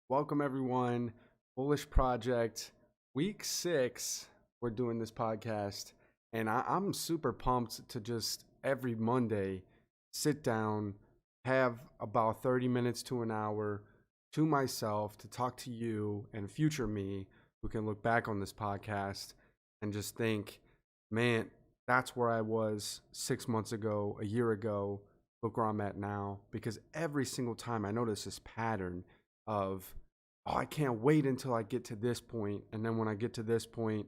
Welcome everyone. Bullish Project, week 6. We're doing this podcast, and I'm super pumped to just every Monday sit down, have about 30 minutes to an hour to myself to talk to you and future me who can look back on this podcast and just think, man, that's where I was 6 months ago, a year ago. Look where I'm at now. Because every single time I notice this pattern of, oh, I can't wait until I get to this point. And then when I get to this point,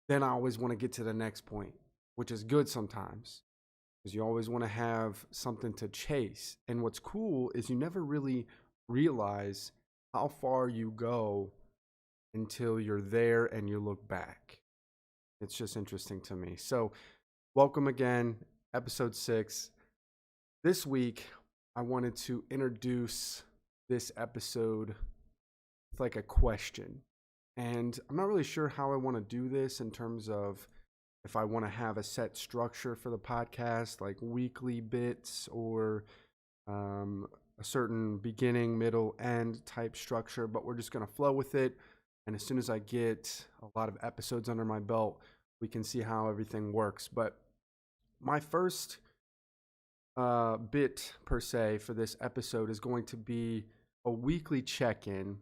then I always want to get to the next point, which is good sometimes because you always want to have something to chase. And what's cool is you never really realize how far you go until you're there and you look back. It's just interesting to me. So, welcome again, episode 6. This week, I wanted to introduce this episode with like a question. And I'm not really sure how I want to do this in terms of if I want to have a set structure for the podcast, like weekly bits or a certain beginning, middle, end type structure, but we're just going to flow with it. And as soon as I get a lot of episodes under my belt, we can see how everything works. But my first bit per se for this episode is going to be a weekly check-in.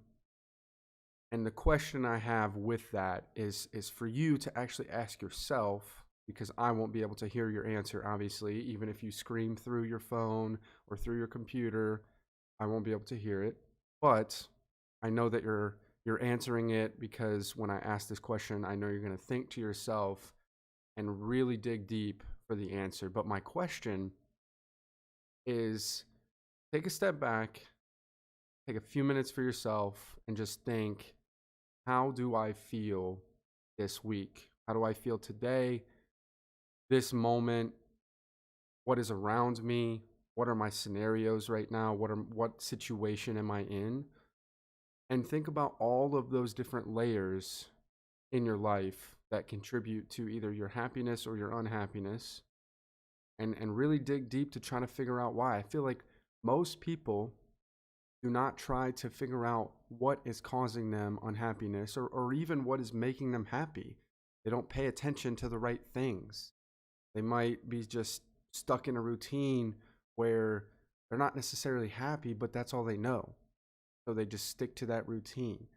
And the question I have with that is for you to actually ask yourself, because I won't be able to hear your answer, obviously, even if you scream through your phone or through your computer, I won't be able to hear it. But I know that you're answering it because when I ask this question, I know you're going to think to yourself and really dig deep for the answer. But my question is take a step back, take a few minutes for yourself, and just think, how do I feel this week? How do I feel today, this moment? What is around me? What are my scenarios right now? What situation am I in? And think about all of those different layers in your life that contribute to either your happiness or your unhappiness. And really dig deep to try to figure out why. I feel like most people do not try to figure out what is causing them unhappiness or even what is making them happy. They don't pay attention to the right things. They might be just stuck in a routine where they're not necessarily happy, but that's all they know. So they just stick to that routine.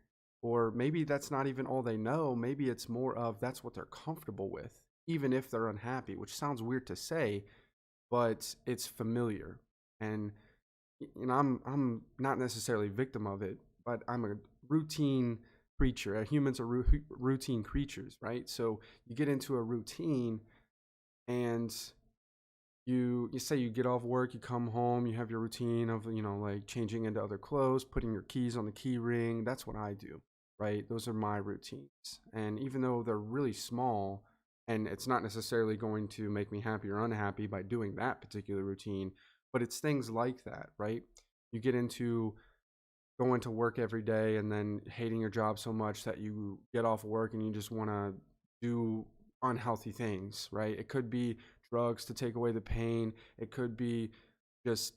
Or maybe that's not even all they know. Maybe it's more of that's what they're comfortable with, even if they're unhappy, which sounds weird to say, but it's familiar. And I'm not necessarily a victim of it, but I'm a routine creature. Humans are routine creatures, right? So you get into a routine, and you say you get off work, you come home, you have your routine of like changing into other clothes, putting your keys on the key ring. That's what I do, right? Those are my routines, and even though they're really small, and it's not necessarily going to make me happy or unhappy by doing that particular routine, but it's things like that, right? You get into going to work every day and then hating your job so much that you get off work and you just want to do unhealthy things, right? It could be drugs to take away the pain. It could be just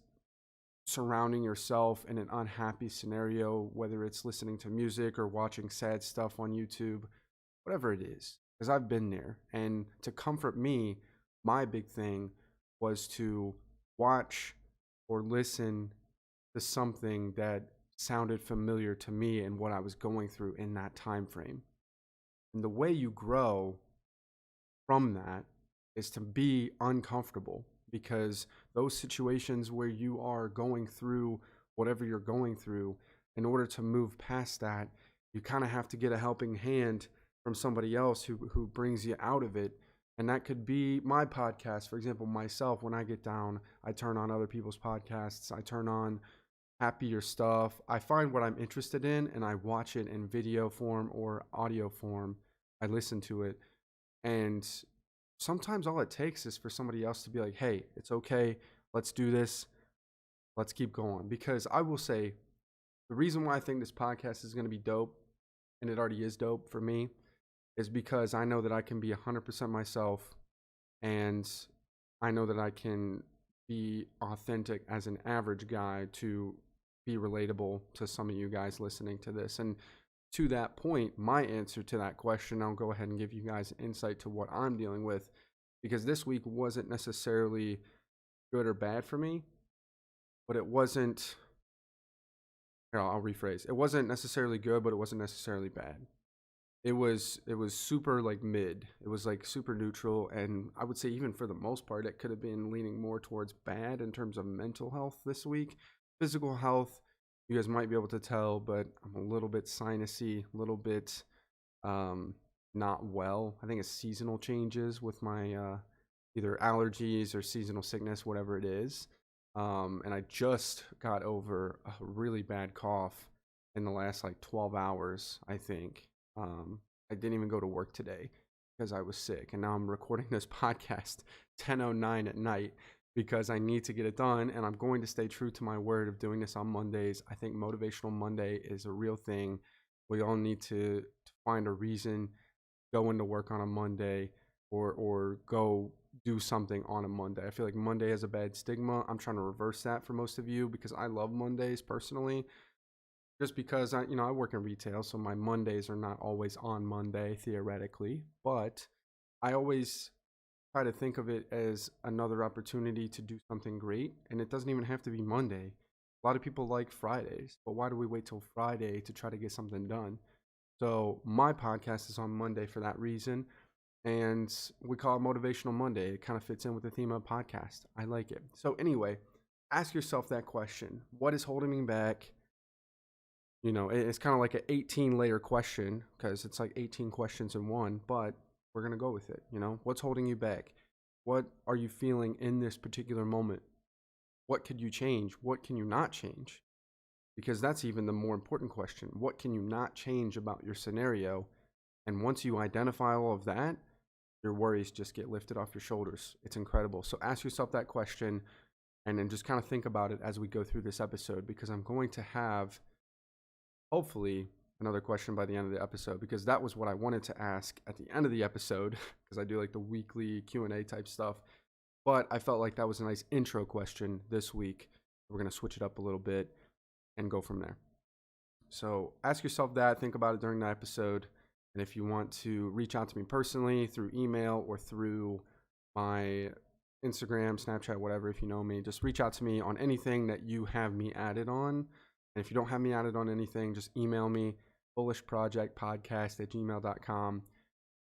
surrounding yourself in an unhappy scenario, whether it's listening to music or watching sad stuff on YouTube, whatever it is, because I've been there. And to comfort me, my big thing was to watch or listen to something that sounded familiar to me and what I was going through in that time frame. And the way you grow from that is to be uncomfortable, because those situations where you are going through whatever you're going through, in order to move past that, you kind of have to get a helping hand from somebody else who brings you out of it. And that could be my podcast. For example, myself, when I get down, I turn on other people's podcasts. I turn on happier stuff. I find what I'm interested in and I watch it in video form or audio form. I listen to it. And sometimes all it takes is for somebody else to be like, hey, it's okay. Let's do this. Let's keep going. Because I will say, the reason why I think this podcast is going to be dope, and it already is dope for me, is because I know that I can be 100% myself, and I know that I can be authentic as an average guy to be relatable to some of you guys listening to this. And to that point, my answer to that question, I'll go ahead and give you guys insight to what I'm dealing with, because this week wasn't necessarily good or bad for me, but it wasn't, I'll rephrase. It wasn't necessarily good, but it wasn't necessarily bad. It was super like mid. It was like super neutral, and I would say even for the most part, it could have been leaning more towards bad in terms of mental health this week. Physical health, you guys might be able to tell, but I'm a little bit sinusy, a little bit um, not well. I think it's seasonal changes with my either allergies or seasonal sickness, whatever it is. And I just got over a really bad cough in the last like 12 hours, I think. I didn't even go to work today because I was sick, and now I'm recording this podcast 10:09 at night because I need to get it done, and I'm going to stay true to my word of doing this on Mondays. I think Motivational Monday is a real thing. We all need to find a reason, go into work on a Monday, or go do something on a Monday. I feel like Monday has a bad stigma. I'm trying to reverse that for most of you because I love Mondays personally. Just because I work in retail, so my Mondays are not always on Monday theoretically, but I always try to think of it as another opportunity to do something great, and it doesn't even have to be Monday. A lot of people like Fridays, but why do we wait till Friday to try to get something done? So my podcast is on Monday for that reason, and we call it Motivational Monday. It kind of fits in with the theme of the podcast. I like it. So anyway, ask yourself that question. What is holding me back? It's kind of like an 18-layer question because it's like 18 questions in one, but we're going to go with it. What's holding you back? What are you feeling in this particular moment? What could you change? What can you not change? Because that's even the more important question. What can you not change about your scenario? And once you identify all of that, your worries just get lifted off your shoulders. It's incredible. So ask yourself that question and then just kind of think about it as we go through this episode, because I'm going to have hopefully another question by the end of the episode, because that was what I wanted to ask at the end of the episode because I do like the weekly Q&A type stuff, but I felt like that was a nice intro question this week. We're going to switch it up a little bit and go from there. So ask yourself that, think about it during the episode, and if you want to reach out to me personally through email or through my Instagram, Snapchat, whatever, if you know me, just reach out to me on anything that you have me added on. And if you don't have me added on anything, just email me, bullishprojectpodcast@gmail.com.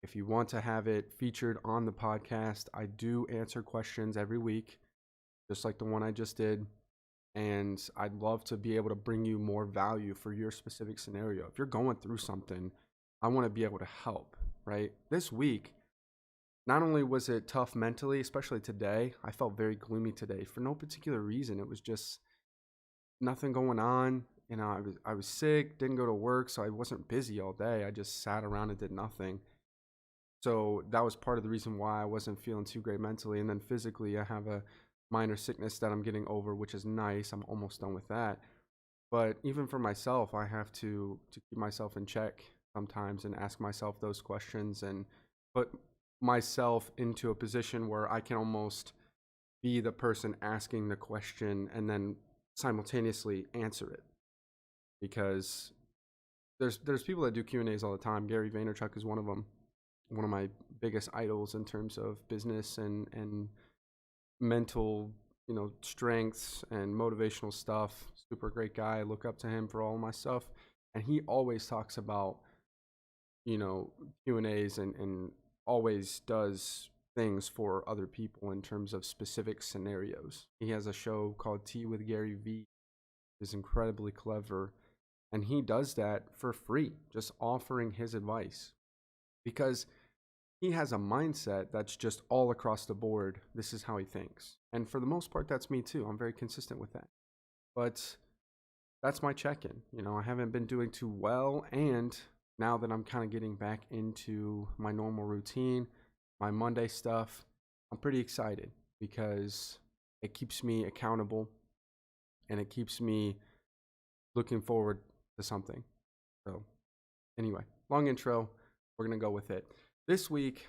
If you want to have it featured on the podcast, I do answer questions every week, just like the one I just did. And I'd love to be able to bring you more value for your specific scenario. If you're going through something, I want to be able to help, right? This week, not only was it tough mentally, especially today, I felt very gloomy today for no particular reason. It was just nothing going on. I was sick, didn't go to work, so I wasn't busy all day. I just sat around and did nothing. So that was part of the reason why I wasn't feeling too great mentally. And then physically, I have a minor sickness that I'm getting over, which is nice. I'm almost done with that. But even for myself, I have to keep myself in check sometimes and ask myself those questions and put myself into a position where I can almost be the person asking the question and then simultaneously answer it, because there's people that do Q&As all the time. Gary Vaynerchuk is one of them, one of my biggest idols in terms of business and mental strengths and motivational stuff. Super great guy. I look up to him for all of my stuff, and he always talks about Q&As and always does things for other people in terms of specific scenarios. He has a show called Tea with Gary V. Is incredibly clever, and he does that for free, just offering his advice, because he has a mindset that's just all across the board. This is how he thinks, and for the most part, that's me too. I'm very consistent with that, but that's my check-in. I haven't been doing too well, and now that I'm kind of getting back into my normal routine, my Monday stuff, I'm pretty excited because it keeps me accountable and it keeps me looking forward to something. So anyway, long intro, we're going to go with it. This week,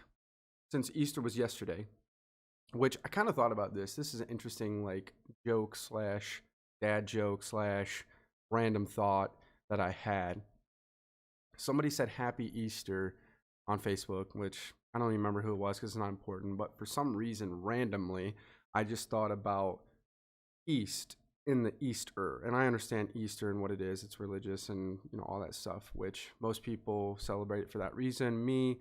since Easter was yesterday, which I kind of thought about this is an interesting like joke slash dad joke slash random thought that I had. Somebody said Happy Easter on Facebook, which I don't even remember who it was because it's not important. But for some reason, randomly, I just thought about East in the Easter. And I understand Easter and what it is. It's religious and, all that stuff, which most people celebrate for that reason. Me,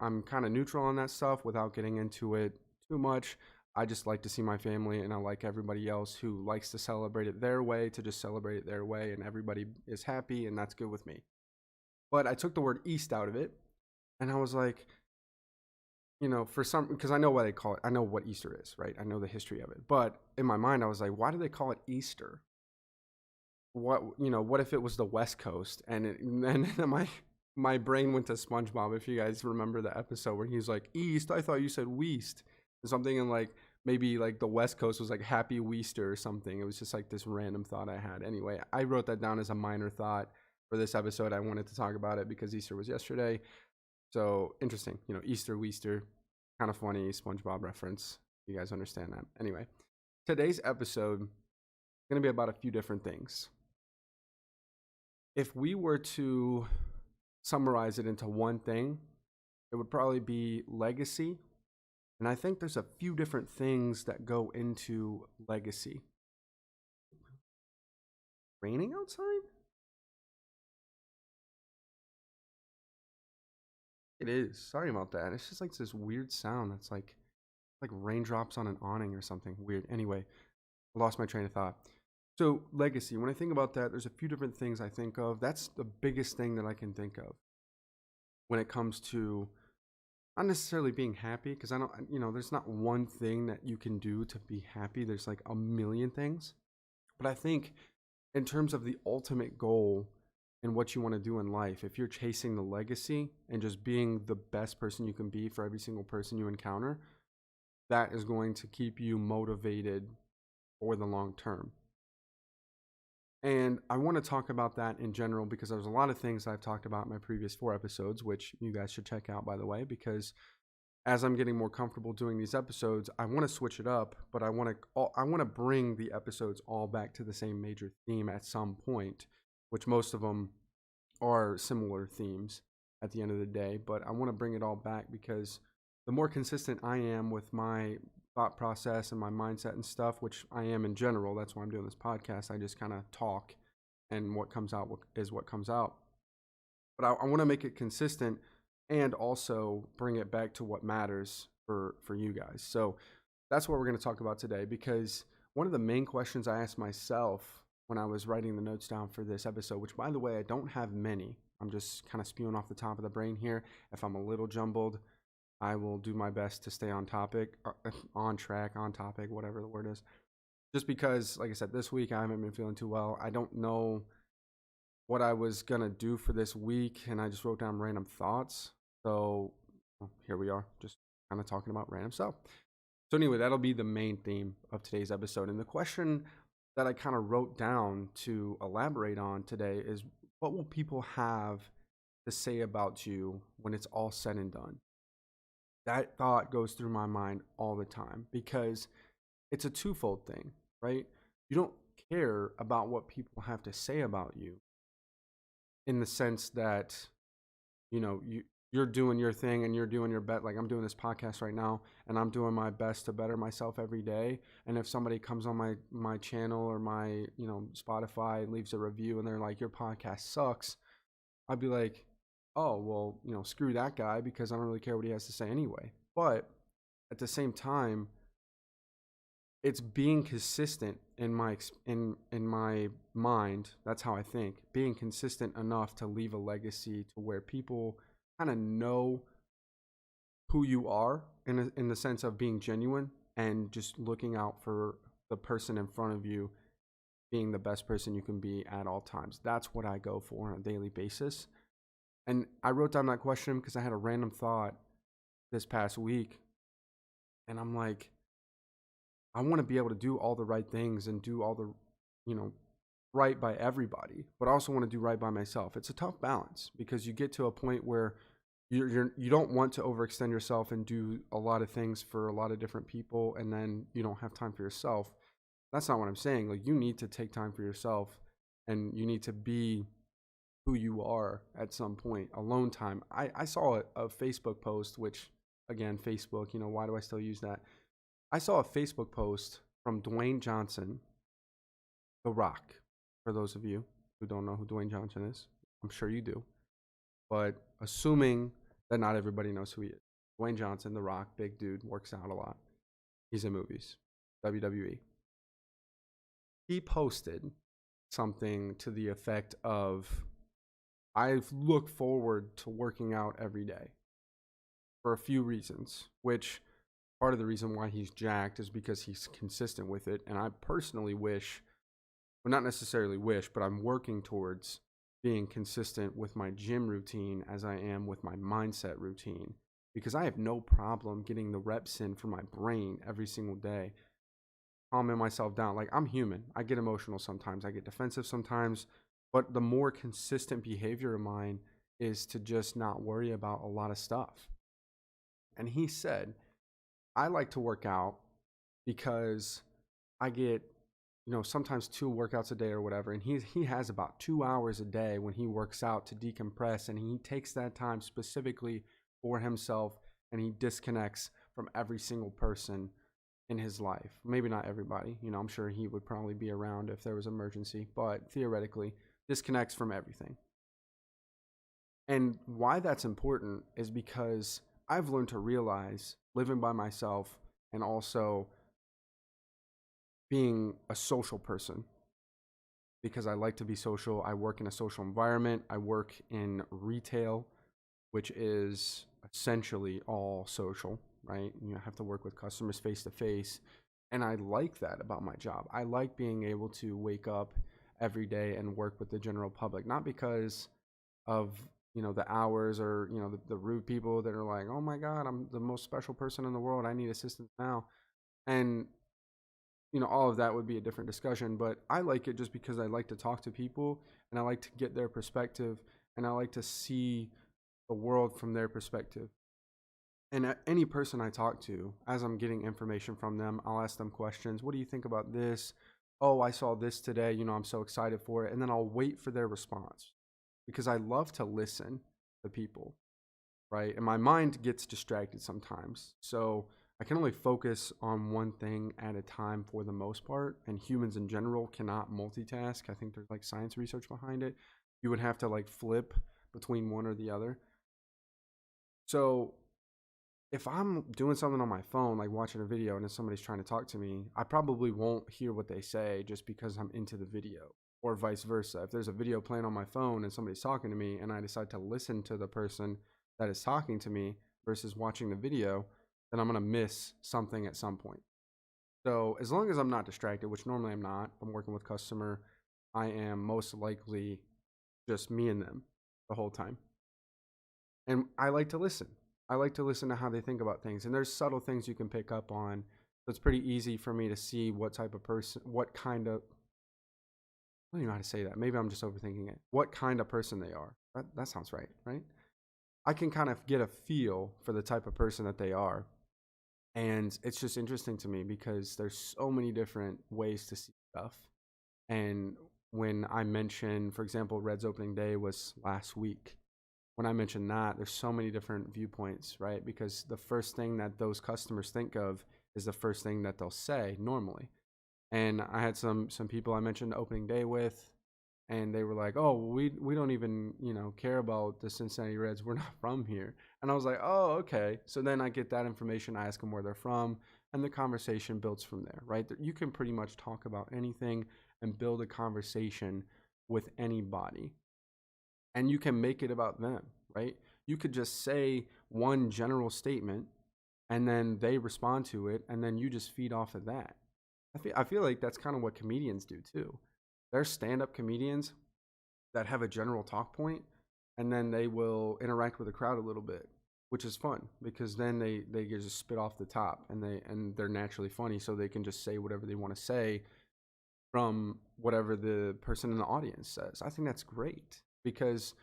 I'm kind of neutral on that stuff without getting into it too much. I just like to see my family, and I like everybody else who likes to celebrate it their way to just celebrate it their way, and everybody is happy, and that's good with me. But I took the word East out of it, and I was like, because I know what they call it. I know what Easter is, right? I know the history of it. But in my mind, I was like, why do they call it Easter? What if it was the West Coast? And then my brain went to SpongeBob. If you guys remember the episode where he's like, East, I thought you said Weast. Something, and like maybe like the West Coast was like Happy Weaster or something. It was just like this random thought I had. Anyway, I wrote that down as a minor thought for this episode. I wanted to talk about it because Easter was yesterday. So interesting, Easter, Weaster, kind of funny SpongeBob reference. You guys understand that. Anyway, today's episode is going to be about a few different things. If we were to summarize it into one thing, it would probably be legacy. And I think there's a few different things that go into legacy. Raining outside? It is. Sorry about that. It's just like this weird sound that's like raindrops on an awning or something weird. Anyway, I lost my train of thought. So legacy, when I think about that, there's a few different things I think of. That's the biggest thing that I can think of when it comes to not necessarily being happy, because I don't, there's not one thing that you can do to be happy. There's like a million things. But I think in terms of the ultimate goal and what you want to do in life, if you're chasing the legacy and just being the best person you can be for every single person you encounter, that is going to keep you motivated for the long term. And I want to talk about that in general because there's a lot of things I've talked about in my previous 4 episodes, which you guys should check out, by the way, because as I'm getting more comfortable doing these episodes, I want to switch it up, but I want to bring the episodes all back to the same major theme at some point, which most of them are similar themes at the end of the day. But I want to bring it all back because the more consistent I am with my thought process and my mindset and stuff, which I am in general, that's why I'm doing this podcast. I just kind of talk, and what comes out is what comes out. But I want to make it consistent and also bring it back to what matters for you guys. So that's what we're going to talk about today, because one of the main questions I asked myself when I was writing the notes down for this episode, which, by the way, I don't have many. I'm just kind of spewing off the top of the brain here. If I'm a little jumbled, I will do my best to stay on topic, on track, on topic, whatever the word is. Just because, like I said, this week I haven't been feeling too well. I don't know what I was going to do for this week, and I just wrote down random thoughts. So here we are, just kind of talking about random stuff. So anyway, that'll be the main theme of today's episode. And the question that I kind of wrote down to elaborate on today is, what will people have to say about you when it's all said and done? That thought goes through my mind all the time because it's a twofold thing, right? You don't care about what people have to say about you in the sense that, you're doing your thing and you're doing your best. Like I'm doing this podcast right now and I'm doing my best to better myself every day. And if somebody comes on my channel or my, Spotify, leaves a review and they're like, your podcast sucks, I'd be like, oh, well, screw that guy because I don't really care what he has to say anyway. But at the same time, it's being consistent in my mind. That's how I think. Being consistent enough to leave a legacy to where people kind of know who you are in the sense of being genuine and just looking out for the person in front of you being the best person you can be at all times. That's what I go for on a daily basis. And I wrote down that question because I had a random thought this past week. And I'm like, I want to be able to do all the right things and do all the, right by everybody, but I also want to do right by myself. It's a tough balance because you get to a point where you don't want to overextend yourself and do a lot of things for a lot of different people, and then you don't have time for yourself. That's not what I'm saying. Like, you need to take time for yourself and you need to be who you are at some point. Alone time. I saw a Facebook post, which again, Facebook, why do I still use that? I saw a Facebook post from Dwayne Johnson, The Rock. For those of you who don't know who Dwayne Johnson is, I'm sure you do. But assuming that not everybody knows who he is. Dwayne Johnson, The Rock, big dude, works out a lot. He's in movies, WWE. He posted something to the effect of, I look forward to working out every day for a few reasons, which part of the reason why he's jacked is because he's consistent with it. And I personally wish, well, not necessarily wish, but I'm working towards being consistent with my gym routine as I am with my mindset routine, because I have no problem getting the reps in for my brain every single day, calming myself down. Like, I'm human. I get emotional sometimes. I get defensive sometimes. But the more consistent behavior of mine is to just not worry about a lot of stuff. And he said, I like to work out because I get, sometimes 2 workouts a day or whatever. And he has about 2 hours a day when he works out to decompress. And he takes that time specifically for himself, and he disconnects from every single person in his life. Maybe not everybody. I'm sure he would probably be around if there was an emergency, but theoretically, disconnects from everything. And why that's important is because I've learned to realize, living by myself and also being a social person, because I like to be social. I work in a social environment. I work in retail, which is essentially all social, right? You have to work with customers face to face. And I like that about my job. I like being able to wake up every day and work with the general public, not because of, the hours or, the rude people that are like, oh my God, I'm the most special person in the world, I need assistance now. And, all of that would be a different discussion, but I like it just because I like to talk to people and I like to get their perspective and I like to see the world from their perspective. And any person I talk to, as I'm getting information from them, I'll ask them questions. What do you think about this? Oh, I saw this today. I'm so excited for it. And then I'll wait for their response, because I love to listen to people, right? And my mind gets distracted sometimes. So I can only focus on one thing at a time for the most part. And humans in general cannot multitask. I think there's like science research behind it. You would have to like flip between one or the other. So if I'm doing something on my phone, like watching a video, and if somebody's trying to talk to me, I probably won't hear what they say just because I'm into the video, or vice versa. If there's a video playing on my phone and somebody's talking to me and I decide to listen to the person that is talking to me versus watching the video, then I'm going to miss something at some point. So as long as I'm not distracted, which normally I'm not, I'm working with customer, I am most likely just me and them the whole time. And I like to listen. I like to listen to how they think about things. And there's subtle things you can pick up on. So it's pretty easy for me to see what type of person, what kind of, I don't even know how to say that. Maybe I'm just overthinking it. What kind of person they are. That sounds right, right? I can kind of get a feel for the type of person that they are. And it's just interesting to me because there's so many different ways to see stuff. And when I mentioned, for example, Red's opening day was last week. When I mentioned that, there's so many different viewpoints, right? Because the first thing that those customers think of is the first thing that they'll say normally. And I had some people I mentioned opening day with, and they were like, "Oh, we don't even care about the Cincinnati Reds. We're not from here." And I was like, "Oh, okay." So then I get that information. I ask them where they're from, and the conversation builds from there, right? You can pretty much talk about anything and build a conversation with anybody, and you can make it about them, right? You could just say one general statement, and then they respond to it, and then you just feed off of that. I feel like that's kind of what comedians do too. There's stand-up comedians that have a general talk point, and then they will interact with the crowd a little bit, which is fun because then they just spit off the top, and they're naturally funny, so they can just say whatever they want to say from whatever the person in the audience says. I think that's great because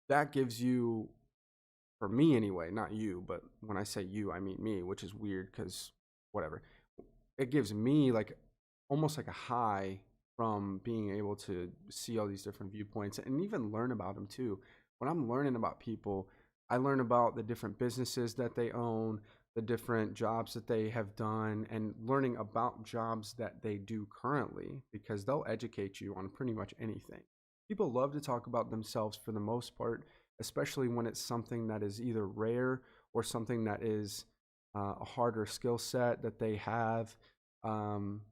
that gives you, for me anyway, not you, but when I say you, I mean me, which is weird because whatever. It gives me like almost like a high from being able to see all these different viewpoints and even learn about them too. When I'm learning about people, I learn about the different businesses that they own, the different jobs that they have done, and learning about jobs that they do currently, because they'll educate you on pretty much anything. People love to talk about themselves for the most part, especially when it's something that is either rare or something that is a harder skill set that they have. Um,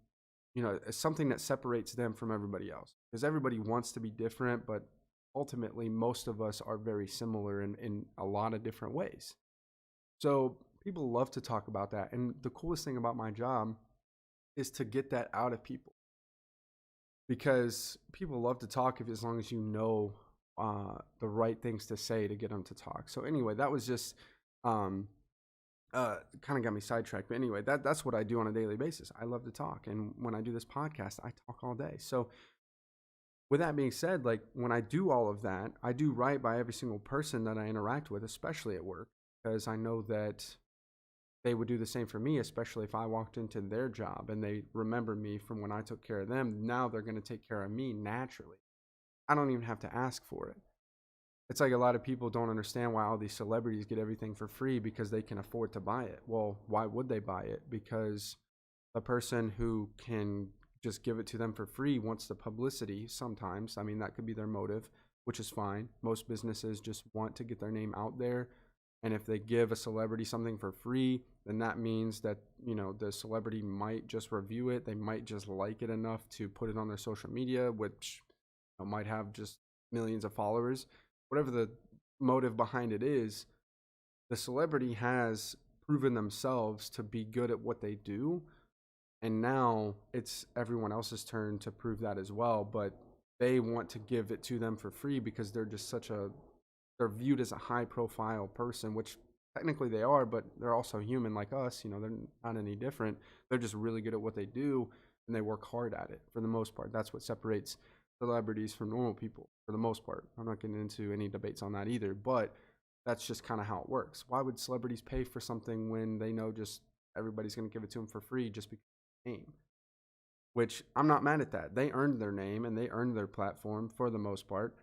it's something that separates them from everybody else, because everybody wants to be different, but ultimately most of us are very similar in a lot of different ways. So people love to talk about that. And the coolest thing about my job is to get that out of people, because people love to talk as long as you know the right things to say to get them to talk. So anyway, that was just um, kind of got me sidetracked. But anyway, that's what I do on a daily basis. I love to talk. And when I do this podcast, I talk all day. So with that being said, like when I do all of that, I do right by every single person that I interact with, especially at work, because I know that they would do the same for me, especially if I walked into their job and they remember me from when I took care of them. Now they're going to take care of me naturally. I don't even have to ask for it. It's like a lot of people don't understand why all these celebrities get everything for free, because they can afford to buy it. Well, why would they buy it? Because the person who can just give it to them for free wants the publicity sometimes. I mean, that could be their motive, which is fine. Most businesses just want to get their name out there. And if they give a celebrity something for free, then that means that, the celebrity might just review it. They might just like it enough to put it on their social media, which might have just millions of followers. Whatever the motive behind it is, the celebrity has proven themselves to be good at what they do. And now it's everyone else's turn to prove that as well. But they want to give it to them for free because they're just they're viewed as a high profile person, which technically they are, but they're also human like us. They're not any different. They're just really good at what they do, and they work hard at it for the most part. That's what separates celebrities from normal people for the most part. I'm not getting into any debates on that either, but that's just kind of how it works. Why would celebrities pay for something when they know just everybody's going to give it to them for free just because of the name? Which I'm not mad at that. They earned their name and they earned their platform for the most part.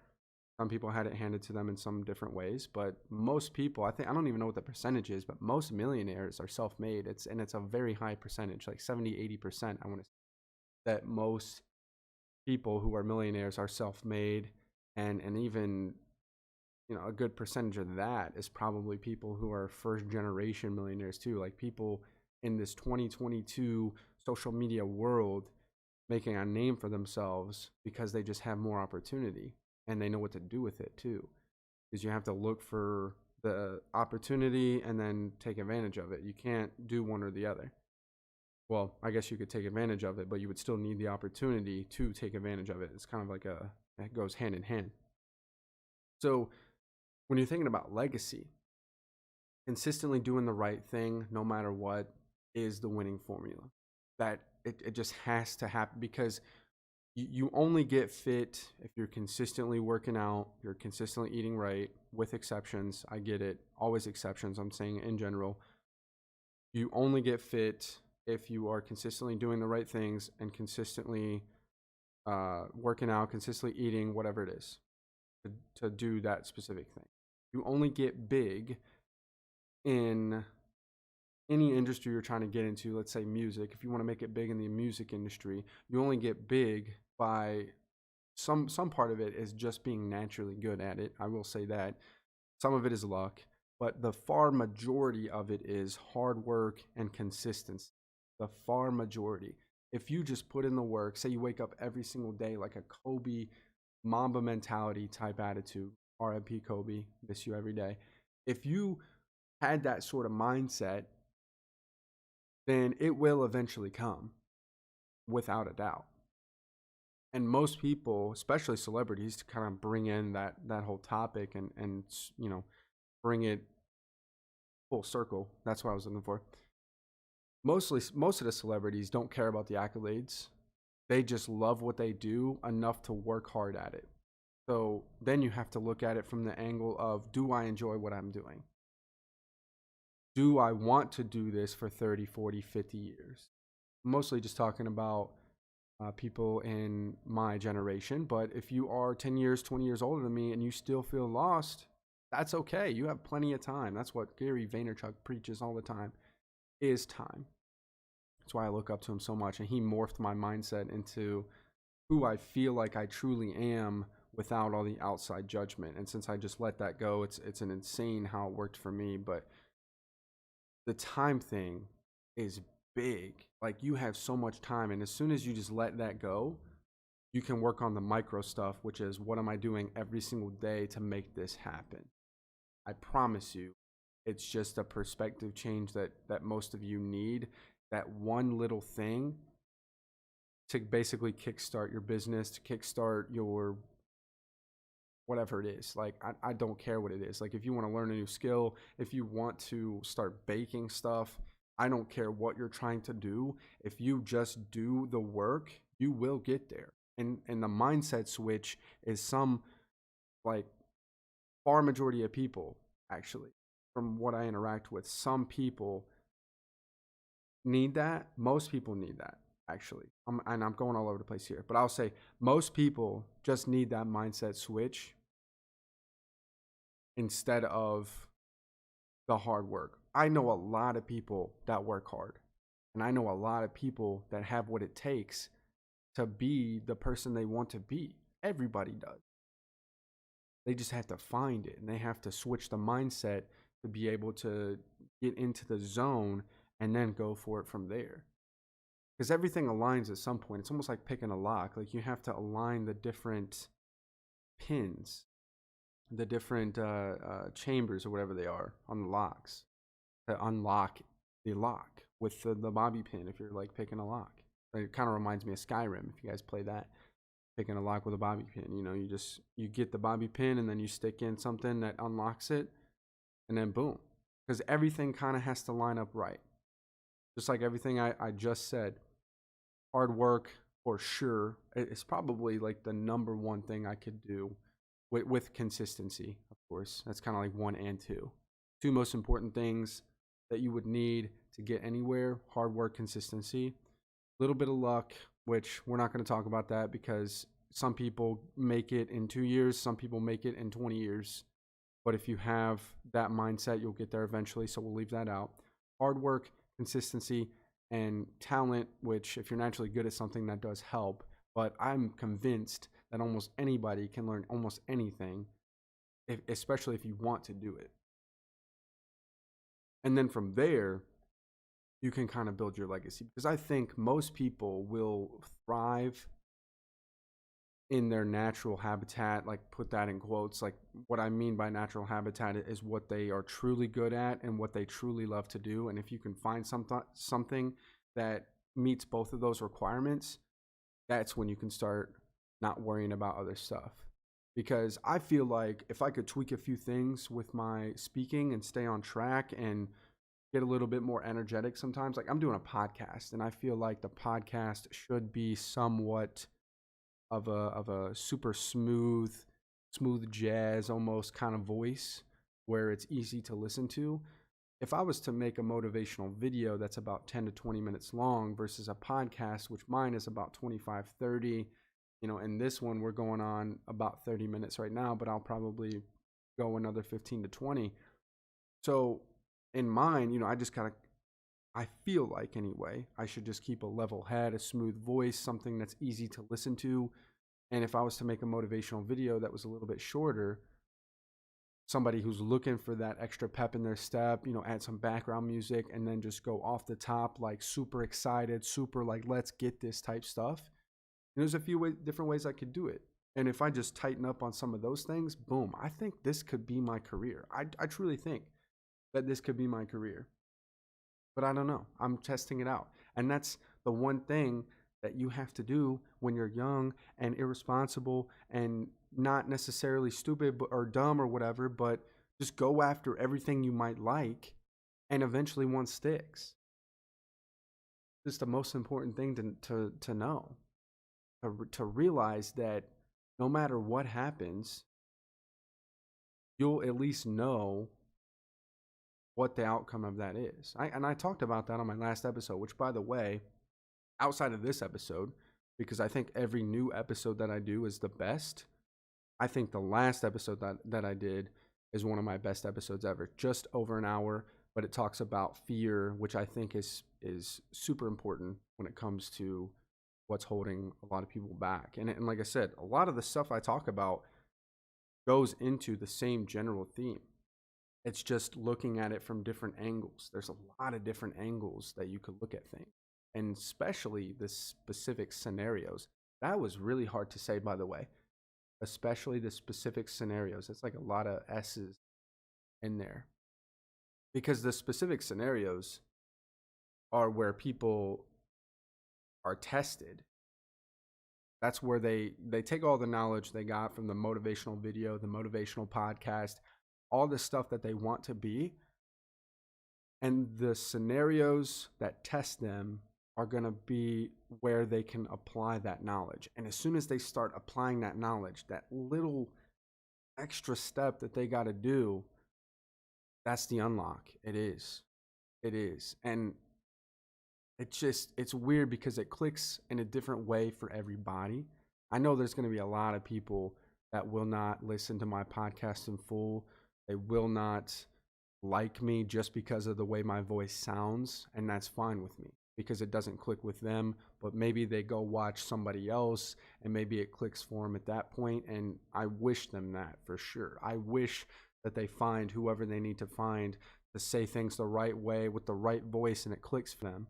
Some people had it handed to them in some different ways, but most people, I don't even know what the percentage is, but most millionaires are self-made. It's a very high percentage, like 70-80%. I want to say that most people who are millionaires are self-made, and even a good percentage of that is probably people who are first generation millionaires too, like people in this 2022 social media world making a name for themselves because they just have more opportunity and they know what to do with it too, because you have to look for the opportunity and then take advantage of it. You can't do one or the other. Well, I guess you could take advantage of it, but you would still need the opportunity to take advantage of it. It's kind of like it goes hand in hand. So when you're thinking about legacy, consistently doing the right thing, no matter what, is the winning formula. That it just has to happen, because you only get fit if you're consistently working out, you're consistently eating right, with exceptions. I get it. Always exceptions. I'm saying in general. You only get fit if you are consistently doing the right things and consistently working out, consistently eating, whatever it is, to do that specific thing. You only get big in any industry you're trying to get into. Let's say music. If you want to make it big in the music industry, you only get big by some part of it is just being naturally good at it. I will say that. Some of it is luck, but the far majority of it is hard work and consistency. The far majority. If you just put in the work, say you wake up every single day like a Kobe Mamba mentality type attitude, RIP Kobe, miss you every day. If you had that sort of mindset, then it will eventually come, without a doubt. And most people, especially celebrities, to kind of bring in that whole topic and bring it full circle. That's what I was looking for. Most of the celebrities don't care about the accolades. They just love what they do enough to work hard at it. So then you have to look at it from the angle of, do I enjoy what I'm doing? Do I want to do this for 30, 40, 50 years? Mostly just talking about people in my generation. But if you are 10 years, 20 years older than me and you still feel lost, that's okay. You have plenty of time. That's what Gary Vaynerchuk preaches all the time, is time. That's why I look up to him so much. And he morphed my mindset into who I feel like I truly am without all the outside judgment. And since I just let that go, it's an insane how it worked for me. But the time thing is big. Like, you have so much time, and as soon as you just let that go, you can work on the micro stuff, which is, what am I doing every single day to make this happen? I promise you, it's just a perspective change that most of you need. That one little thing to basically kickstart your business, to kickstart your whatever it is. Like, I don't care what it is. Like, if you want to learn a new skill, if you want to start baking stuff, I don't care what you're trying to do. If you just do the work, you will get there. And the mindset switch is some, like, far majority of people, actually, from what I interact with, some people need that. Most people need that, actually. And I'm going all over the place here, but I'll say most people just need that mindset switch instead of the hard work. I know a lot of people that work hard, and I know a lot of people that have what it takes to be the person they want to be. Everybody does. They just have to find it, and they have to switch the mindset to be able to get into the zone and then go for it from there. Because everything aligns at some point. It's almost like picking a lock. Like, you have to align the different pins, the different chambers or whatever they are on the locks to unlock the lock with the bobby pin. If you're like picking a lock, it kind of reminds me of Skyrim. If you guys play that, picking a lock with a bobby pin, you get the bobby pin and then you stick in something that unlocks it, and then boom. Because everything kind of has to line up right. Just like everything I just said, hard work for sure. It's probably like the number one thing I could do with consistency, of course. That's kind of like one and two. Two most important things that you would need to get anywhere: hard work, consistency, a little bit of luck, which we're not going to talk about that because some people make it in 2 years, some people make it in 20 years. But if you have that mindset, you'll get there eventually, so we'll leave that out. Hard work, consistency, and talent, which if you're naturally good at something, that does help. But I'm convinced that almost anybody can learn almost anything, especially if you want to do it. And then from there, you can kind of build your legacy. Because I think most people will thrive in their natural habitat, like, put that in quotes. Like, what I mean by natural habitat is what they are truly good at and what they truly love to do. And if you can find something that meets both of those requirements, that's when you can start not worrying about other stuff. Because I feel like if I could tweak a few things with my speaking and stay on track and get a little bit more energetic sometimes, like, I'm doing a podcast, and I feel like the podcast should be somewhat of a super smooth jazz almost kind of voice where it's easy to listen to. If I was to make a motivational video that's about 10 to 20 minutes long versus a podcast, which mine is about 25, 30, and this one we're going on about 30 minutes right now, but I'll probably go another 15 to 20. So in mine, I feel like, anyway, I should just keep a level head, a smooth voice, something that's easy to listen to. And if I was to make a motivational video that was a little bit shorter, somebody who's looking for that extra pep in their step, add some background music and then just go off the top, like, super excited, super like, let's get this type stuff. And there's a few different ways I could do it. And if I just tighten up on some of those things, boom, I think this could be my career. I truly think that this could be my career. But I don't know. I'm testing it out. And that's the one thing that you have to do when you're young and irresponsible and not necessarily stupid or dumb or whatever, but just go after everything you might like, and eventually one sticks. It's the most important thing to know, to realize that no matter what happens, you'll at least know what the outcome of that is. I talked about that on my last episode, which, by the way, outside of this episode, because I think every new episode that I do is the best. I think the last episode that I did is one of my best episodes ever, just over an hour, but it talks about fear, which I think is super important when it comes to what's holding a lot of people back. And like I said, a lot of the stuff I talk about goes into the same general theme. It's just looking at it from different angles. There's a lot of different angles that you could look at things, and especially the specific scenarios. That was really hard to say, by the way, especially the specific scenarios. It's like a lot of S's in there because the specific scenarios are where people are tested. That's where they take all the knowledge they got from the motivational video, the motivational podcast, all the stuff that they want to be, and the scenarios that test them are going to be where they can apply that knowledge. And as soon as they start applying that knowledge, that little extra step that they got to do, that's the unlock. It is. And it's weird because it clicks in a different way for everybody. I know there's going to be a lot of people that will not listen to my podcast in full. They will not like me just because of the way my voice sounds, and that's fine with me because it doesn't click with them. But maybe they go watch somebody else and maybe it clicks for them at that point, and I wish them that for sure. I wish that they find whoever they need to find to say things the right way with the right voice and it clicks for them.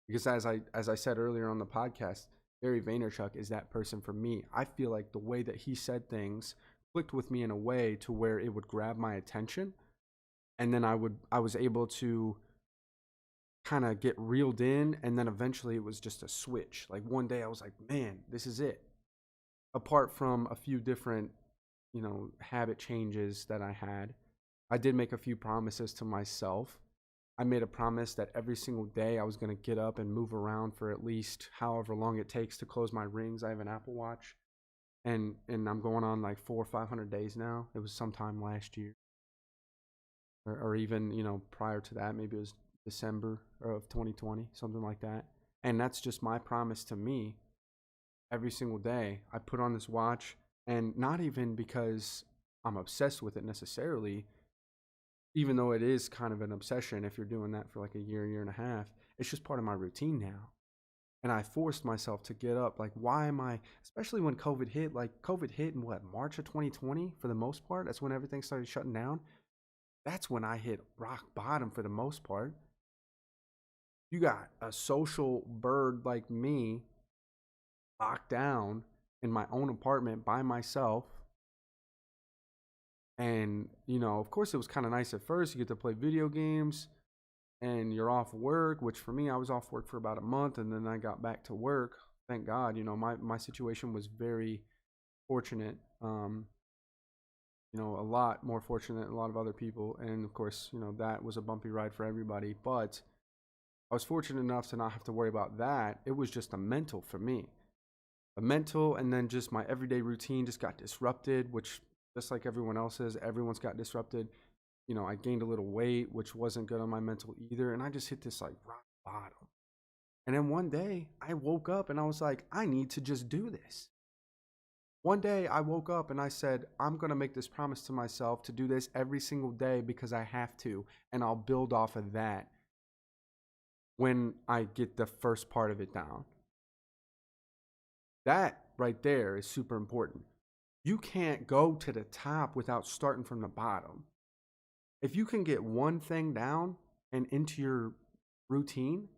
Because as I said earlier on the podcast, Gary Vaynerchuk is that person for me. I feel like the way that he said things clicked with me in a way to where it would grab my attention, and then I was able to kind of get reeled in, and then eventually it was just a switch. Like one day I was like, man, this is it. Apart from a few different, habit changes that I had, I did make a few promises to myself. I made a promise that every single day I was going to get up and move around for at least however long it takes to close my rings. I have an Apple Watch, and I'm going on like 400 or 500 days now. It was sometime last year, or even prior to that. Maybe it was December of 2020, something like that. And that's just my promise to me. Every single day I put on this watch, and not even because I'm obsessed with it necessarily, even though it is kind of an obsession if you're doing that for like a year and a half. It's just part of my routine now. And I forced myself to get up. Like, why am I, especially when COVID hit, like COVID hit in March of 2020 for the most part. That's when everything started shutting down. That's when I hit rock bottom for the most part. You got a social bird like me locked down in my own apartment by myself. And, of course it was kind of nice at first. You get to play video games and you're off work, which for me, I was off work for about a month, and then I got back to work. Thank God, my situation was very fortunate. A lot more fortunate than a lot of other people. And of course, that was a bumpy ride for everybody, but I was fortunate enough to not have to worry about that. It was just a mental for me. A mental, and then just my everyday routine just got disrupted, which just like everyone else's, everyone's got disrupted. I gained a little weight, which wasn't good on my mental either. And I just hit this like rock bottom. And then one day I woke up and I was like, I need to just do this. One day I woke up and I said, I'm going to make this promise to myself to do this every single day because I have to. And I'll build off of that when I get the first part of it down. That right there is super important. You can't go to the top without starting from the bottom. If you can get one thing down and into your routine,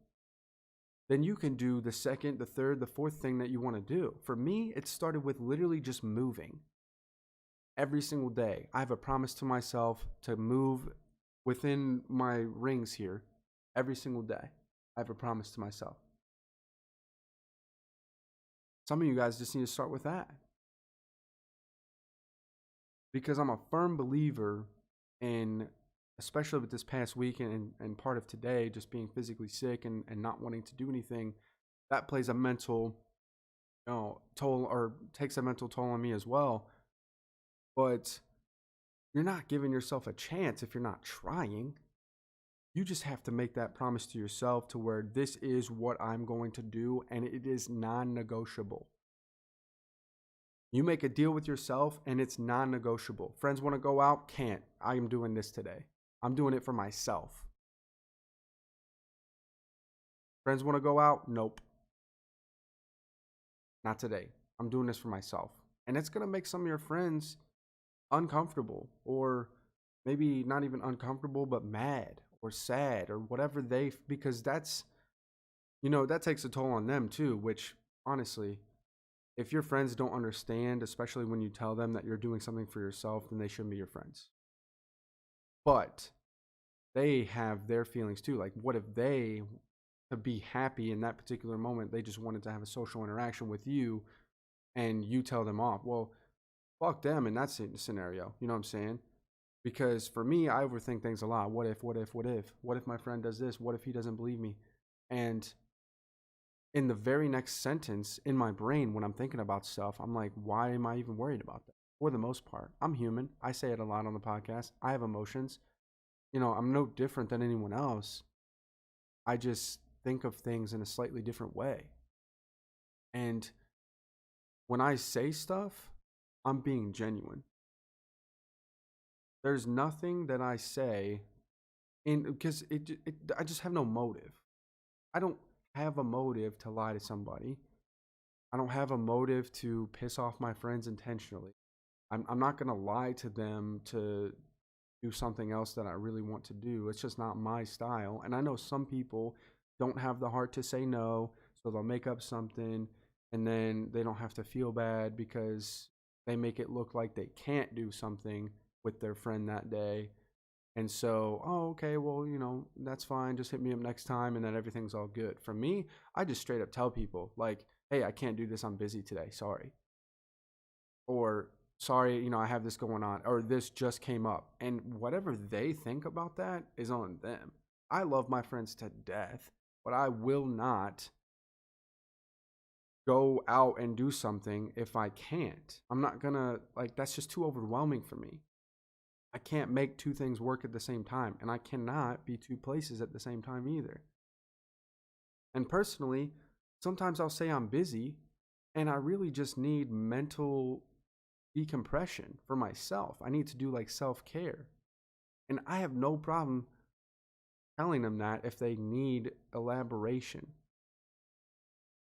then you can do the second, the third, the fourth thing that you want to do. For me, it started with literally just moving. Every single day, I have a promise to myself to move within my rings here. Every single day, I have a promise to myself. Some of you guys just need to start with that. Because I'm a firm believer in, especially with this past week and part of today, just being physically sick and not wanting to do anything, that plays a mental toll, or takes a mental toll on me as well. But you're not giving yourself a chance if you're not trying. You just have to make that promise to yourself to where this is what I'm going to do and it is non-negotiable. You make a deal with yourself and it's non-negotiable. Friends want to go out, can't. I am doing this today. I'm doing it for myself. Friends want to go out, nope. Not today. I'm doing this for myself. And it's going to make some of your friends uncomfortable, or maybe not even uncomfortable, but mad or sad or whatever because that takes a toll on them too, which honestly, if your friends don't understand, especially when you tell them that you're doing something for yourself, then they shouldn't be your friends. But they have their feelings too. Like, what if they, to be happy in that particular moment, they just wanted to have a social interaction with you and you tell them off? Well, fuck them in that scenario. You know what I'm saying? Because for me, I overthink things a lot. What if, what if, what if? What if my friend does this? What if he doesn't believe me? And in the very next sentence in my brain, when I'm thinking about stuff, I'm like, why am I even worried about that? For the most part, I'm human. I say it a lot on the podcast. I have emotions. I'm no different than anyone else. I just think of things in a slightly different way. And when I say stuff, I'm being genuine. There's nothing that I say because I just have no motive. I don't have a motive to lie to somebody. I don't have a motive to piss off my friends intentionally. I'm not going to lie to them to do something else that I really want to do. It's just not my style. And I know some people don't have the heart to say no, so they'll make up something and then they don't have to feel bad because they make it look like they can't do something with their friend that day. And so, oh, okay, well, that's fine. Just hit me up next time and then everything's all good. For me, I just straight up tell people, like, hey, I can't do this. I'm busy today. Sorry. Or, sorry, I have this going on, or this just came up. And whatever they think about that is on them. I love my friends to death, but I will not go out and do something if I can't. I'm not gonna, that's just too overwhelming for me. I can't make two things work at the same time, and I cannot be two places at the same time either. And personally, sometimes I'll say I'm busy, and I really just need mental decompression for myself. I need to do self-care. And I have no problem telling them that if they need elaboration.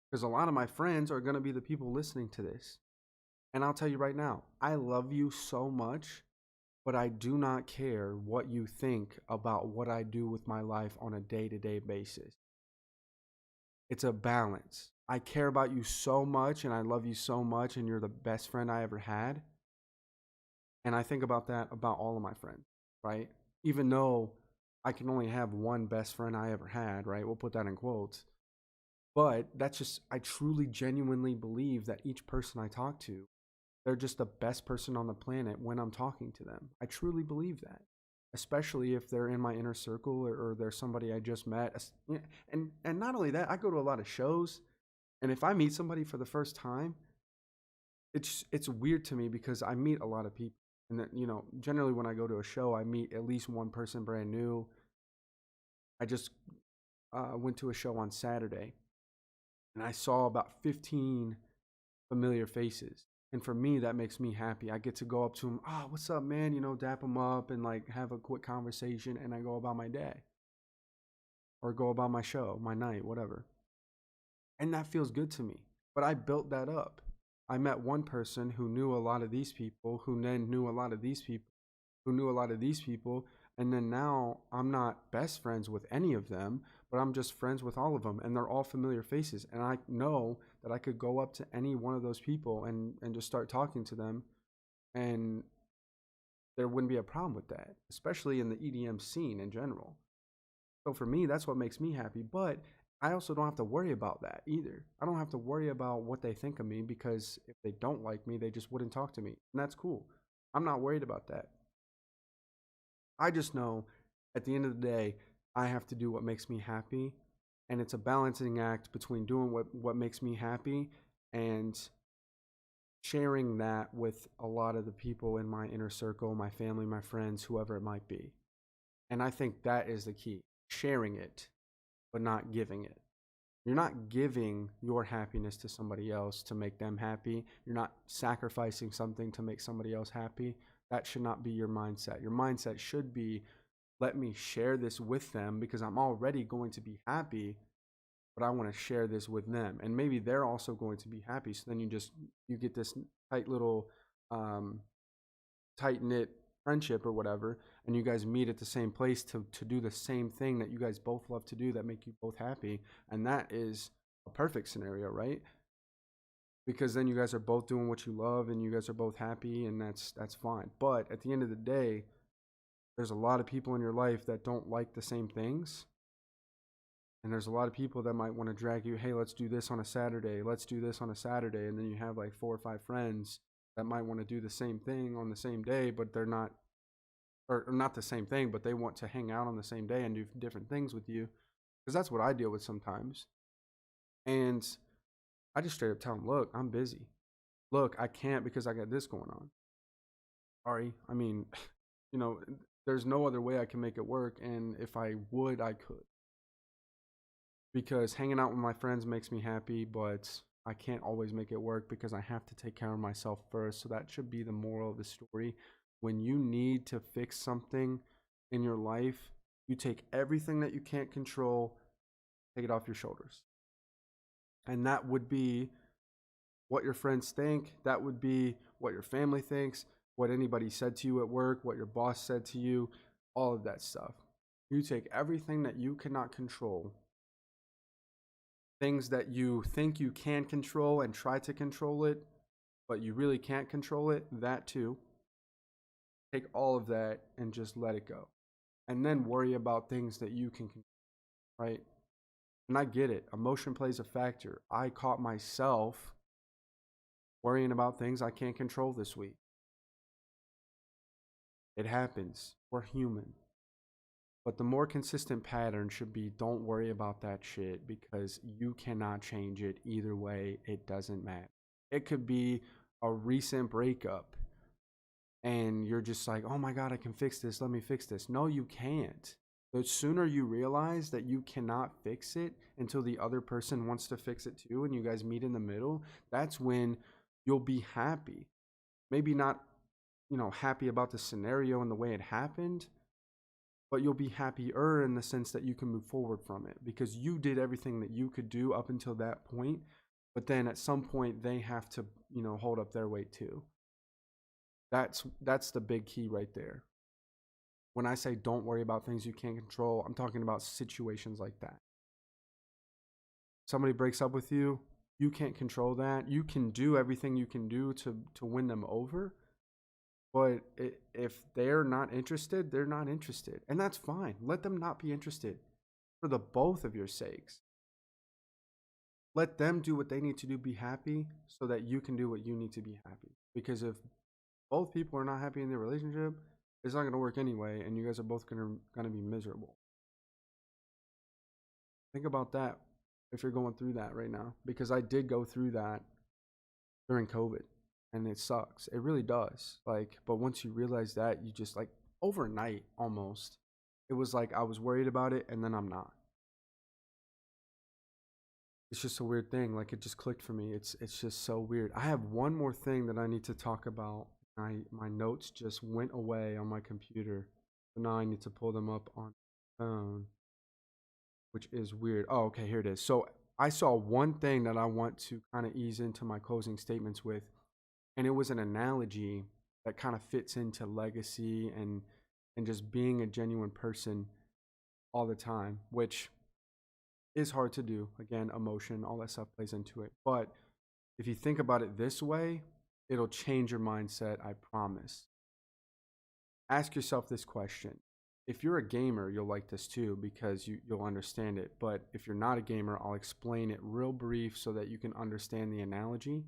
Because a lot of my friends are going to be the people listening to this. And I'll tell you right now, I love you so much, but I do not care what you think about what I do with my life on a day-to-day basis. It's a balance. I care about you so much and I love you so much and you're the best friend I ever had. And I think about that about all of my friends, right? Even though I can only have one best friend I ever had, right? We'll put that in quotes. But that's just, I truly, genuinely believe that each person I talk to, they're just the best person on the planet when I'm talking to them. I truly believe that, especially if they're in my inner circle or they're somebody I just met. And not only that, I go to a lot of shows, and if I meet somebody for the first time, it's weird to me because I meet a lot of people. And then, generally when I go to a show, I meet at least one person brand new. I just went to a show on Saturday, and I saw about 15 familiar faces. And for me, that makes me happy. I get to go up to them, what's up, man? Dap them up and have a quick conversation, and I go about my day or go about my show, my night, whatever. And that feels good to me. But I built that up. I met one person who knew a lot of these people, who then knew a lot of these people, who knew a lot of these people. And then now I'm not best friends with any of them, but I'm just friends with all of them. And they're all familiar faces. And I know that I could go up to any one of those people and just start talking to them. And there wouldn't be a problem with that, especially in the EDM scene in general. So for me, that's what makes me happy. But I also don't have to worry about that either. I don't have to worry about what they think of me, because if they don't like me, they just wouldn't talk to me. And that's cool. I'm not worried about that. I just know at the end of the day, I have to do what makes me happy. And it's a balancing act between doing what makes me happy and sharing that with a lot of the people in my inner circle, my family, my friends, whoever it might be. And I think that is the key. sharing it, but not giving it. You're not giving your happiness to somebody else to make them happy. You're not sacrificing something to make somebody else happy. That should not be your mindset. Your mindset should be, let me share this with them because I'm already going to be happy, but I want to share this with them. And maybe they're also going to be happy. So then you get this tight little um, tight knit friendship or whatever, and you guys meet at the same place to do the same thing that you guys both love to do that make you both happy. And that is a perfect scenario, right? Because then you guys are both doing what you love and you guys are both happy, and that's fine. But at the end of the day, there's a lot of people in your life that don't like the same things. And there's a lot of people that might want to drag you, hey, let's do this on a Saturday. Let's do this on a Saturday. And then you have like 4 or 5 friends that might want to do the same thing on the same day, but they're not, or not the same thing, but they want to hang out on the same day and do different things with you. Because that's what I deal with sometimes. And I just straight up tell them, look, I'm busy. Look, I can't because I got this going on. Sorry. I mean, you know, there's no other way I can make it work. And if I would, I could. Because hanging out with my friends makes me happy, but I can't always make it work because I have to take care of myself first. So that should be the moral of the story. When you need to fix something in your life, you take everything that you can't control, take it off your shoulders. And that would be what your friends think. That would be what your family thinks, what anybody said to you at work, what your boss said to you, all of that stuff. You take everything that you cannot control, things that you think you can control and try to control it, but you really can't control it, that too. Take all of that and just let it go. And then worry about things that you can control, right? And I get it. Emotion plays a factor. I caught myself worrying about things I can't control this week. It happens. We're human. But the more consistent pattern should be, don't worry about that shit because you cannot change it either way. It doesn't matter. It could be a recent breakup and you're just like, oh my God, I can fix this. Let me fix this. No, you can't. The sooner you realize that you cannot fix it until the other person wants to fix it too and you guys meet in the middle, that's when you'll be happy. Maybe not, happy about the scenario and the way it happened, but you'll be happier in the sense that you can move forward from it because you did everything that you could do up until that point. But then at some point they have to, hold up their weight too. That's the big key right there. When I say don't worry about things you can't control, I'm talking about situations like that. Somebody breaks up with you, you can't control that. You can do everything you can do to win them over. But if they're not interested, they're not interested. And that's fine. Let them not be interested for the both of your sakes. Let them do what they need to do, be happy, so that you can do what you need to be happy. Because if both people are not happy in their relationship, it's not going to work anyway, and you guys are both going to be miserable. Think about that if you're going through that right now. Because I did go through that during COVID. And it sucks. It really does. But once you realize that, you just overnight almost, it was like I was worried about it and then I'm not. It's just a weird thing. It just clicked for me. It's just so weird. I have one more thing that I need to talk about. My notes just went away on my computer. So now I need to pull them up on my phone, which is weird. Oh, okay, here it is. So I saw one thing that I want to kind of ease into my closing statements with. And it was an analogy that kind of fits into legacy and just being a genuine person all the time, which is hard to do. Again, emotion, all that stuff plays into it. But if you think about it this way, it'll change your mindset, I promise. Ask yourself this question. If you're a gamer, you'll like this too because you'll understand it. But if you're not a gamer, I'll explain it real brief so that you can understand the analogy.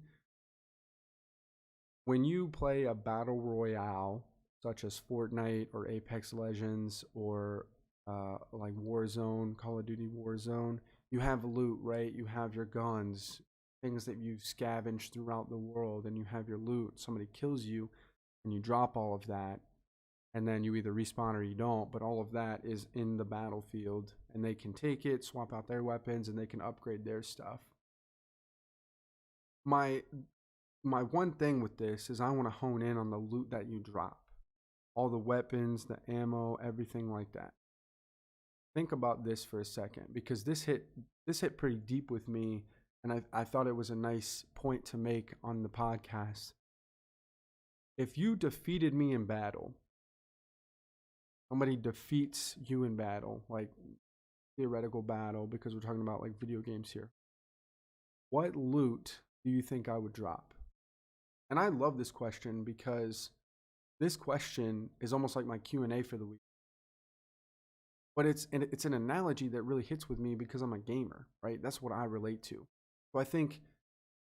When you play a battle royale, such as Fortnite or Apex Legends or Warzone, Call of Duty Warzone, you have loot, right? You have your guns, things that you scavenge throughout the world, and you have your loot. Somebody kills you, and you drop all of that. and then you either respawn or you don't, but all of that is in the battlefield, and they can take it, swap out their weapons, and they can upgrade their stuff. My my one thing with this is I want to hone in on the loot that you drop. All the weapons, the ammo, everything like that. Think about this for a second, because this hit pretty deep with me, and I thought it was a nice point to make on the podcast. If you defeated me in battle, somebody defeats you in battle, like theoretical battle, because we're talking about like video games here, what loot do you think I would drop? And I love this question because this question is almost like my Q&A for the week. But it's an analogy that really hits with me because I'm a gamer, right? That's what I relate to. So I think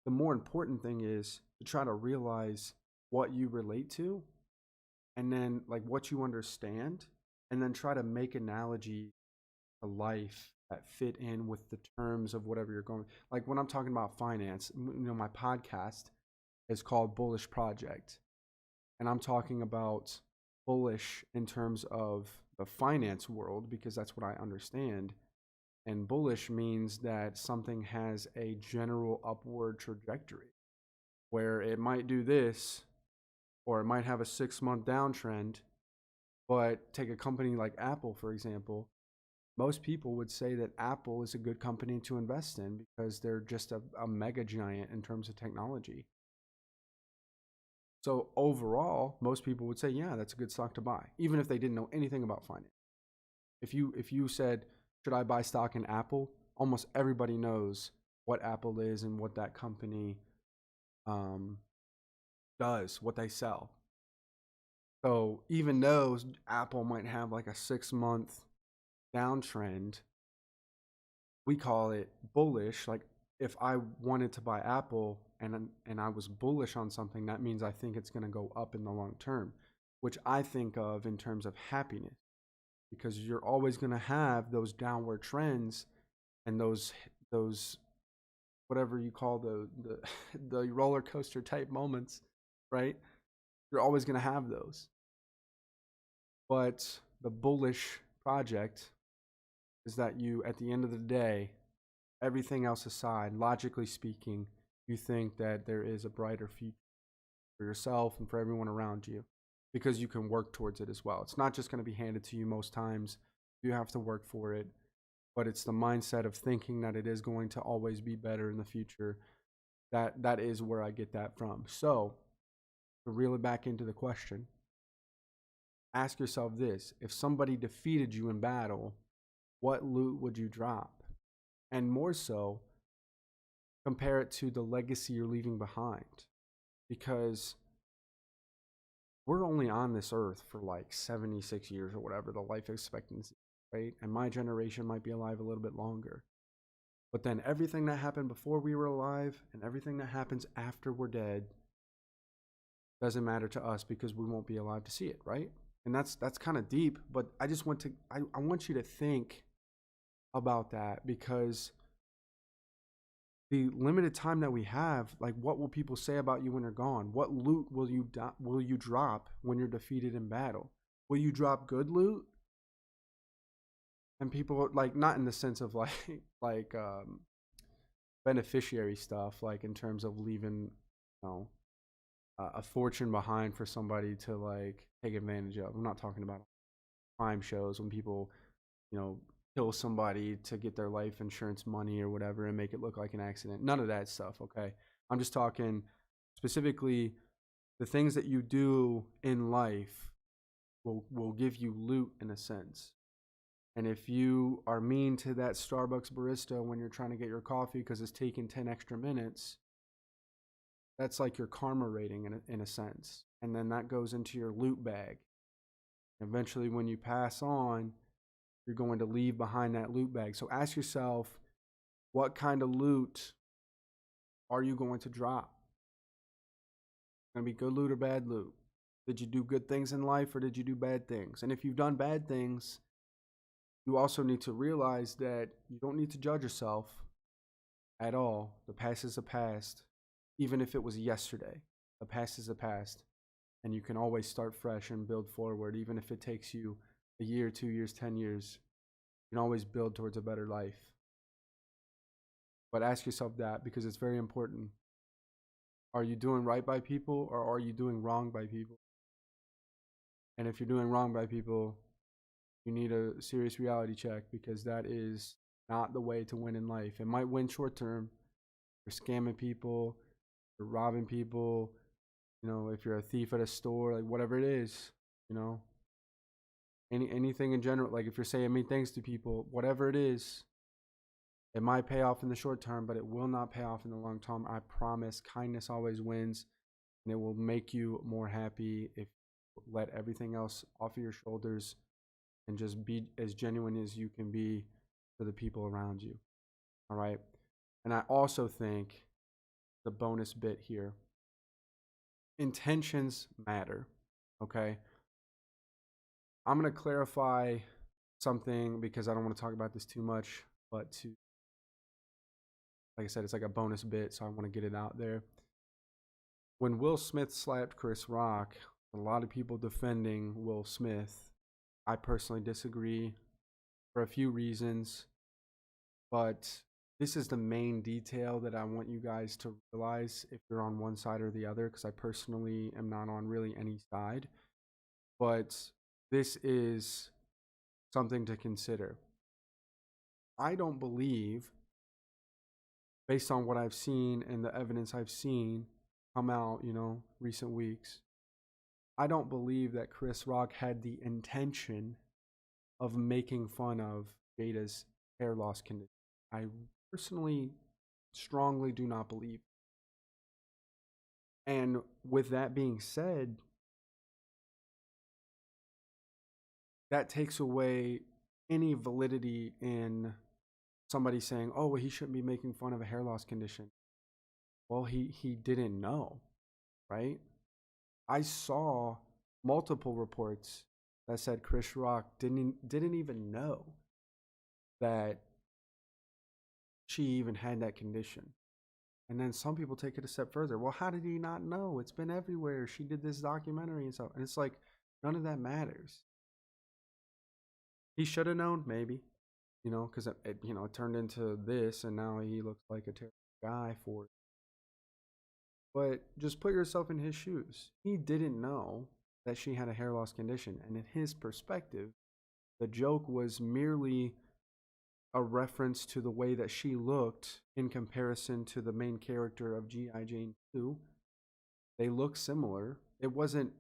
the more important thing is to try to realize what you relate to, and then like what you understand, and then try to make analogy to life that fit in with the terms of whatever you're going. Like when I'm talking about finance, my podcast is called Bullish Project, and I'm talking about bullish in terms of the finance world because that's what I understand. And bullish means that something has a general upward trajectory where it might do this or it might have a 6-month downtrend. But take a company like Apple, for example. Most people would say that Apple is a good company to invest in because they're just a mega giant in terms of technology. So overall, most people would say, yeah, that's a good stock to buy, even if they didn't know anything about finance. If you said, should I buy stock in Apple? Almost everybody knows what Apple is and what that company does, what they sell. So even though Apple might have like a 6-month downtrend, we call it bullish. Like if I wanted to buy Apple and I was bullish on something, that means I think it's going to go up in the long term, which I think of in terms of happiness, because you're always going to have those downward trends and those whatever you call the roller coaster type moments, right? You're always going to have those. But the bullish project is that you, at the end of the day, everything else aside, logically speaking, you think that there is a brighter future for yourself and for everyone around you because you can work towards it as well. It's not just going to be handed to you most times. You have to work for it. But it's the mindset of thinking that it is going to always be better in the future. That is where I get that from. So, to reel it back into the question, ask yourself this. If somebody defeated you in battle, what loot would you drop? And more so, compare it to the legacy you're leaving behind. Because we're only on this earth for like 76 years or whatever, the life expectancy, right? And my generation might be alive a little bit longer. But then everything that happened before we were alive and everything that happens after we're dead doesn't matter to us because we won't be alive to see it, right? And that's kind of deep, but I just want you to think about that, because the limited time that we have, like, what will people say about you when you're gone? What loot will you drop when you're defeated in battle? Will you drop good loot? And people, like, not in the sense of like beneficiary stuff, like in terms of leaving, a fortune behind for somebody to like take advantage of. I'm not talking about crime shows when people, kill somebody to get their life insurance money or whatever and make it look like an accident. None of that stuff, okay? I'm just talking specifically the things that you do in life will give you loot in a sense. And if you are mean to that Starbucks barista when you're trying to get your coffee because it's taking 10 extra minutes, that's like your karma rating in a sense. And then that goes into your loot bag. Eventually, when you pass on, you're going to leave behind that loot bag. So ask yourself, what kind of loot are you going to drop? Going to be good loot or bad loot? Did you do good things in life or did you do bad things? And if you've done bad things, you also need to realize that you don't need to judge yourself at all. The past is the past. Even if it was yesterday, the past is the past. and you can always start fresh and build forward, even if it takes you a year, 2 years, 10 years. You can always build towards a better life. But ask yourself that, because it's very important. Are you doing right by people, or are you doing wrong by people? And if you're doing wrong by people, you need a serious reality check, because that is not the way to win in life. It might win short term. You're scamming people, you're robbing people, if you're a thief at a store, like whatever it is, you know, anything in general, like if you're saying mean things to people, whatever it is, it might pay off in the short term, but it will not pay off in the long term. I promise. Kindness always wins, and it will make you more happy if you let everything else off of your shoulders and just be as genuine as you can be for the people around you. All right. And I also think the bonus bit here, intentions matter. Okay. I'm going to clarify something, because I don't want to talk about this too much, but like I said, it's like a bonus bit, so I want to get it out there. When Will Smith slapped Chris Rock, a lot of people defending Will Smith. I personally disagree for a few reasons, but this is the main detail that I want you guys to realize if you're on one side or the other, because I personally am not on really any side. But this is something to consider. I don't believe, based on what I've seen and the evidence I've seen come out, recent weeks, I don't believe that Chris Rock had the intention of making fun of Jada's hair loss condition. I personally strongly do not believe. And with that being said, that takes away any validity in somebody saying, oh, well, he shouldn't be making fun of a hair loss condition. Well, he didn't know, right? I saw multiple reports that said Chris Rock didn't even know that she even had that condition. And then some people take it a step further. Well, how did he not know? It's been everywhere. She did this documentary and stuff. And it's like, none of that matters. He should have known, maybe, because it turned into this, and now he looks like a terrible guy for it. But just put yourself in his shoes. He didn't know that she had a hair loss condition. And in his perspective, the joke was merely a reference to the way that she looked in comparison to the main character of G.I. Jane 2. They look similar. It wasn't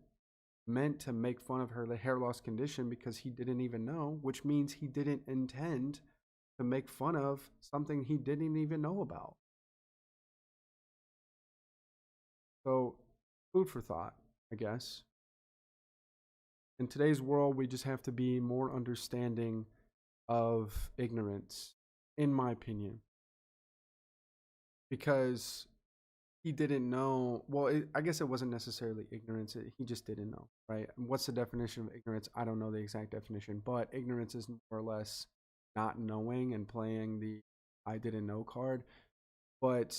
meant to make fun of her hair loss condition, because he didn't even know, which means he didn't intend to make fun of something he didn't even know about. So, food for thought, I guess. In today's world, we just have to be more understanding of ignorance, in my opinion. Because he didn't know. Well, I guess it wasn't necessarily ignorance. He just didn't know, right? What's the definition of ignorance? I don't know the exact definition, but ignorance is more or less not knowing and playing the I didn't know card. But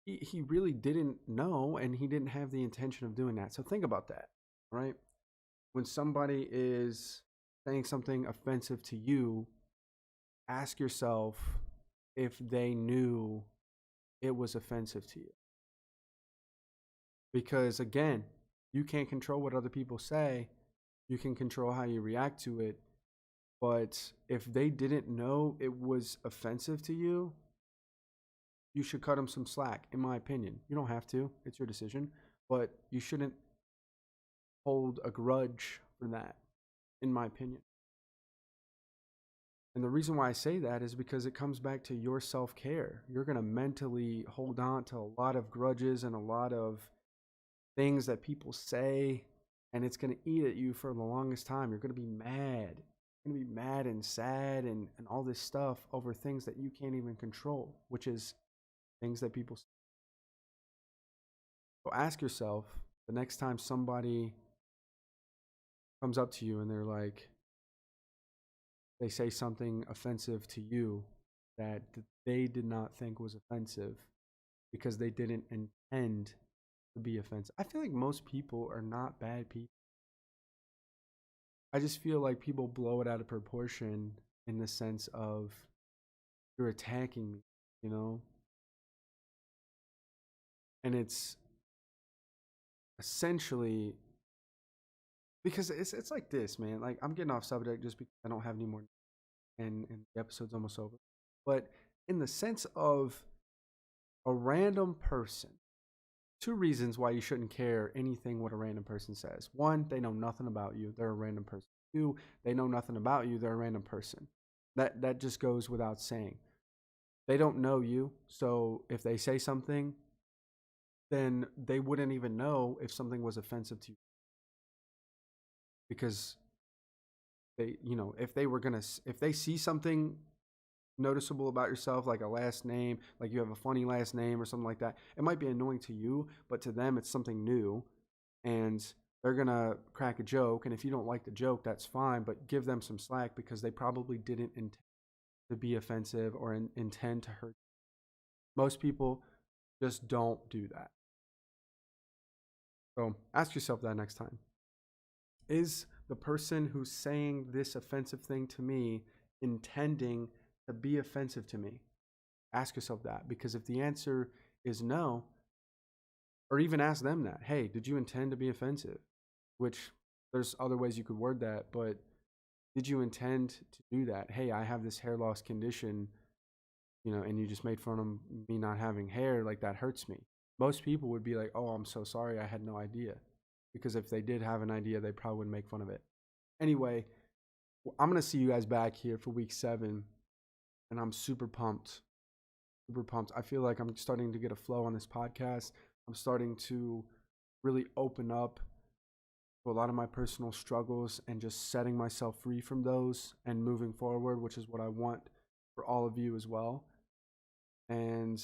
he really didn't know, and he didn't have the intention of doing that. So think about that, right? When somebody is saying something offensive to you, ask yourself if they knew it was offensive to you. Because again, you can't control what other people say. You can control how you react to it. But if they didn't know it was offensive to you, you should cut them some slack, in my opinion. You don't have to. It's your decision. But you shouldn't hold a grudge for that, in my opinion. And the reason why I say that is because it comes back to your self-care. You're going to mentally hold on to a lot of grudges and a lot of things that people say, and it's going to eat at you for the longest time. You're going to be mad. You're going to be mad and sad and all this stuff over things that you can't even control, which is things that people say. So ask yourself, the next time somebody comes up to you and they're like, they say something offensive to you that they did not think was offensive, because they didn't intend to be offensive. I feel like most people are not bad people. I just feel like people blow it out of proportion in the sense of you're attacking me, you know? And it's essentially because it's like this, man. Like I'm getting off subject just because I don't have any more and the episode's almost over. But in the sense of a random person, two reasons why you shouldn't care anything what a random person says. One, they know nothing about you. They're a random person. Two, they know nothing about you. They're a random person. That just goes without saying. They don't know you, so if they say something, then they wouldn't even know if something was offensive to you because if they were gonna, if they see something noticeable about yourself, like a last name, like you have a funny last name or something like that, it might be annoying to you, but to them it's something new, and they're gonna crack a joke. And if you don't like the joke, that's fine, but give them some slack because they probably didn't intend to be offensive or intend to hurt. Most people just don't do that. So ask yourself that next time. Is the person who's saying this offensive thing to me intending to be offensive to me? Ask yourself that, because if the answer is no, or even ask them that, hey, did you intend to be offensive? Which there's other ways you could word that, but did you intend to do that? Hey, I have this hair loss condition, and you just made fun of me not having hair, like that hurts me. Most people would be like, oh, I'm so sorry, I had no idea. Because if they did have an idea, they probably wouldn't make fun of it. Anyway, I'm going to see you guys back here for week 7, and I'm super pumped. Super pumped. I feel like I'm starting to get a flow on this podcast. I'm starting to really open up to a lot of my personal struggles and just setting myself free from those and moving forward, which is what I want for all of you as well. And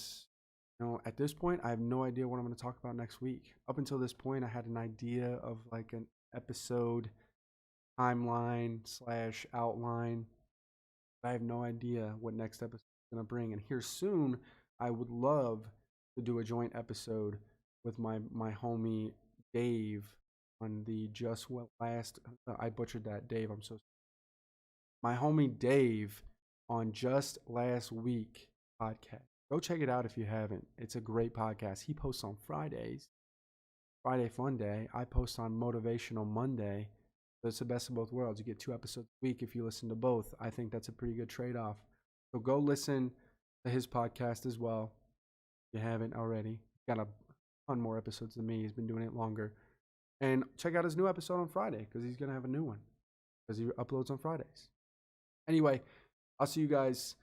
at this point, I have no idea what I'm going to talk about next week. Up until this point, I had an idea of like an episode timeline / outline. I have no idea what next episode is going to bring. And here soon, I would love to do a joint episode with my homie Dave on the I butchered that, Dave. I'm so sorry. My homie Dave on Just Last Week podcast. Go check it out if you haven't. It's a great podcast. He posts on Fridays. Friday Fun Day. I post on Motivational Monday. So it's the best of both worlds. You get 2 episodes a week if you listen to both. I think that's a pretty good trade-off. So go listen to his podcast as well if you haven't already. Got a ton more episodes than me. He's been doing it longer. And check out his new episode on Friday because he's going to have a new one because he uploads on Fridays. Anyway, I'll see you guys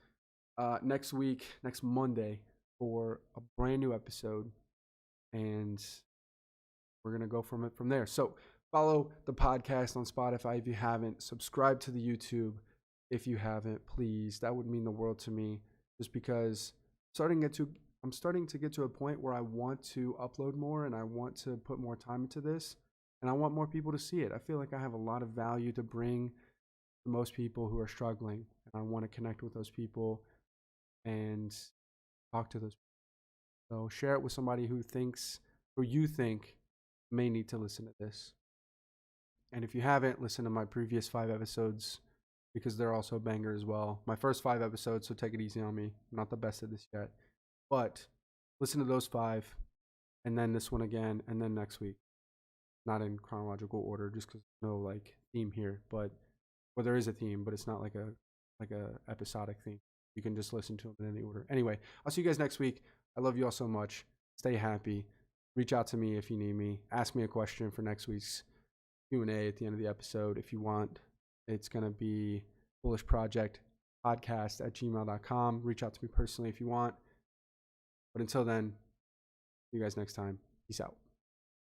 next week, next Monday, for a brand new episode. And we're going to go from there. So follow the podcast on Spotify if you haven't. Subscribe to the YouTube if you haven't, please. That would mean the world to me, just because I'm starting to get to a point where I want to upload more and I want to put more time into this, and I want more people to see it. I feel like I have a lot of value to bring to most people who are struggling, and I want to connect with those people and talk to those people. So share it with somebody who you think may need to listen to this. And if you haven't, listen to my previous 5 episodes because they're also a banger as well. My first 5 episodes, so take it easy on me. I'm not the best at this yet. But listen to those 5, and then this one again, and then next week. Not in chronological order, just because there's no theme here. But there is a theme, but it's not like a episodic theme. You can just listen to them in any order. Anyway, I'll see you guys next week. I love you all so much. Stay happy. Reach out to me if you need me. Ask me a question for next week's Q&A at the end of the episode if you want. It's going to be bullishprojectpodcast@gmail.com. Reach out to me personally if you want. But until then, see you guys next time. Peace out.